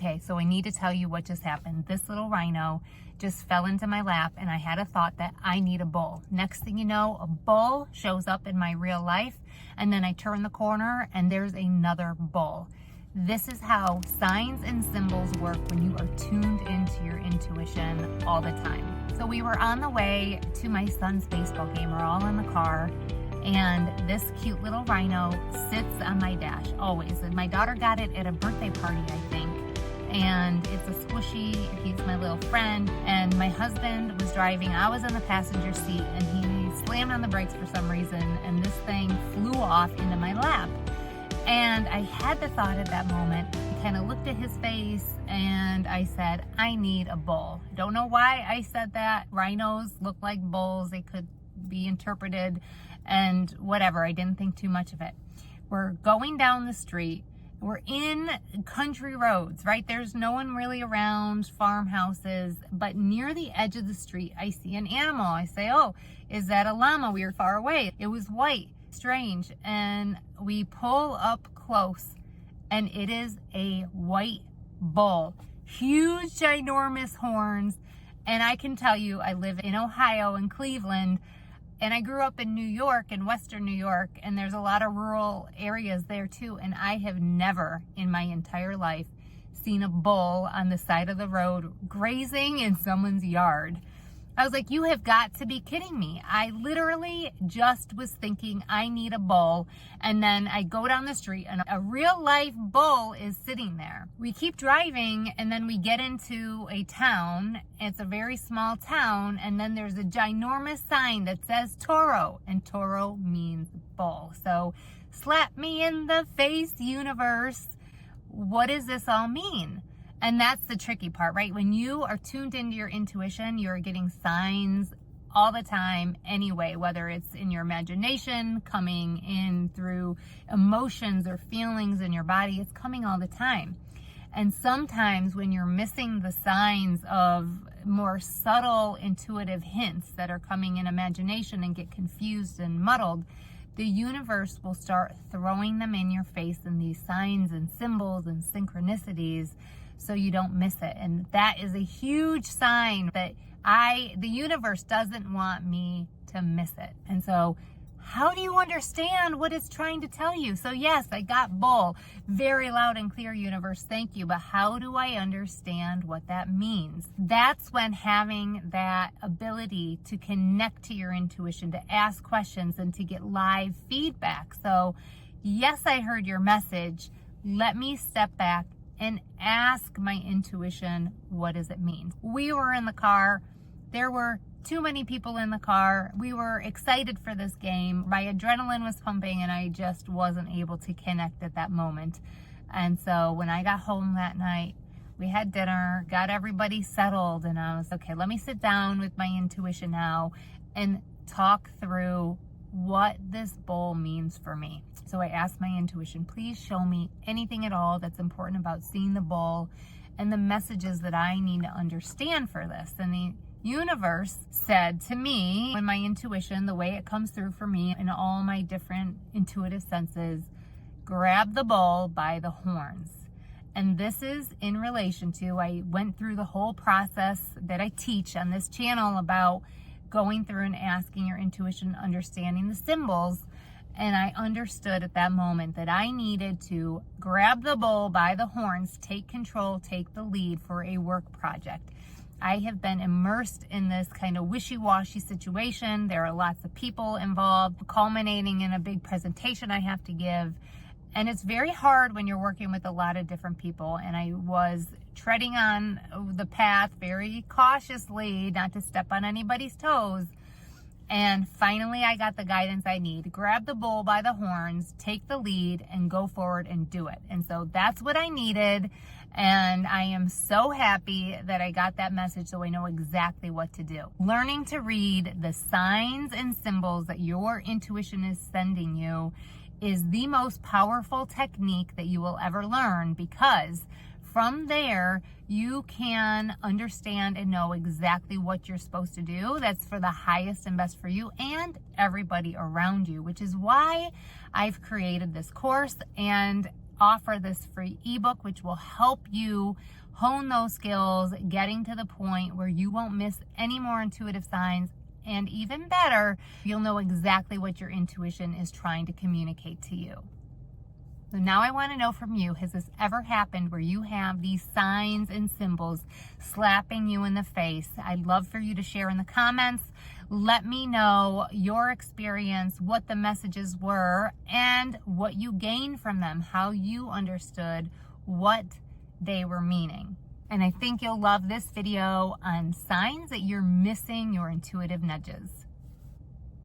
Okay, so I need to tell you what just happened. This little rhino just fell into my lap and I had a thought that I need a bull. Next thing you know, a bull shows up in my real life, and then I turn the corner and there's another bull. This is how signs and symbols work when you are tuned into your intuition all the time. So we were on the way to my son's baseball game. We're all in the car, and this cute little rhino sits on my dash always. And my daughter got it at a birthday party, I think. And it's a squishy, he's my little friend. And my husband was driving, I was in the passenger seat, and he slammed on the brakes for some reason, and this thing flew off into my lap. And I had the thought at that moment, I kind of looked at his face and I said, I need a bull. Don't know why I said that. Rhinos look like bulls. They could be interpreted and whatever. I didn't think too much of it. We're going down the street. We're in country roads, right? There's no one really around, farmhouses, but near the edge of the street, I see an animal. I say, oh, is that a llama? We were far away. It was white. Strange. And we pull up close and it is a white bull, huge, ginormous horns. And I can tell you, I live in Ohio, in Cleveland, and I grew up in New York, in Western New York, and there's a lot of rural areas there too. And I have never in my entire life seen a bull on the side of the road grazing in someone's yard. I was like, you have got to be kidding me. I literally just was thinking I need a bull. And then I go down the street and a real life bull is sitting there. We keep driving and then we get into a town. It's a very small town. And then there's a ginormous sign that says Toro, and Toro means bull. So slap me in the face, universe. What does this all mean? And that's the tricky part, right? When you are tuned into your intuition, you're getting signs all the time anyway, whether it's in your imagination, coming in through emotions or feelings in your body, it's coming all the time. And sometimes when you're missing the signs of more subtle intuitive hints that are coming in imagination and get confused and muddled, the universe will start throwing them in your face in these signs and symbols and synchronicities, so you don't miss it. And that is a huge sign that the universe doesn't want me to miss it. And so how do you understand what it's trying to tell you? So yes, I got bull, very loud and clear, universe, thank you. But how do I understand what that means? That's when having that ability to connect to your intuition, to ask questions and to get live feedback. So yes, I heard your message. Let me step back and ask my intuition, what does it mean? We were in the car. There were too many people in the car. We were excited for this game. My adrenaline was pumping and I just wasn't able to connect at that moment. And so when I got home that night, we had dinner, got everybody settled, and I was, okay, let me sit down with my intuition now and talk through what this bull means for me. So I asked my intuition, please show me anything at all that's important about seeing the bull and the messages that I need to understand for this. And the universe said to me, when my intuition, the way it comes through for me in all my different intuitive senses, grab the bull by the horns. And this is in relation to, I went through the whole process that I teach on this channel about going through and asking your intuition, understanding the symbols. And I understood at that moment that I needed to grab the bull by the horns, take control, take the lead for a work project. I have been immersed in this kind of wishy-washy situation. There are lots of people involved, culminating in a big presentation I have to give. And it's very hard when you're working with a lot of different people. And I was treading on the path very cautiously, not to step on anybody's toes. And finally, I got the guidance I need. Grab the bull by the horns, take the lead, and go forward and do it. And so that's what I needed. And I am so happy that I got that message, so I know exactly what to do. Learning to read the signs and symbols that your intuition is sending you is the most powerful technique that you will ever learn, because from there, you can understand and know exactly what you're supposed to do that's for the highest and best for you and everybody around you, which is why I've created this course and offer this free ebook, which will help you hone those skills, getting to the point where you won't miss any more intuitive signs. And even better, you'll know exactly what your intuition is trying to communicate to you. So now I want to know from you, has this ever happened where you have these signs and symbols slapping you in the face? I'd love for you to share in the comments. Let me know your experience, what the messages were, and what you gained from them, how you understood what they were meaning. And I think you'll love this video on signs that you're missing your intuitive nudges.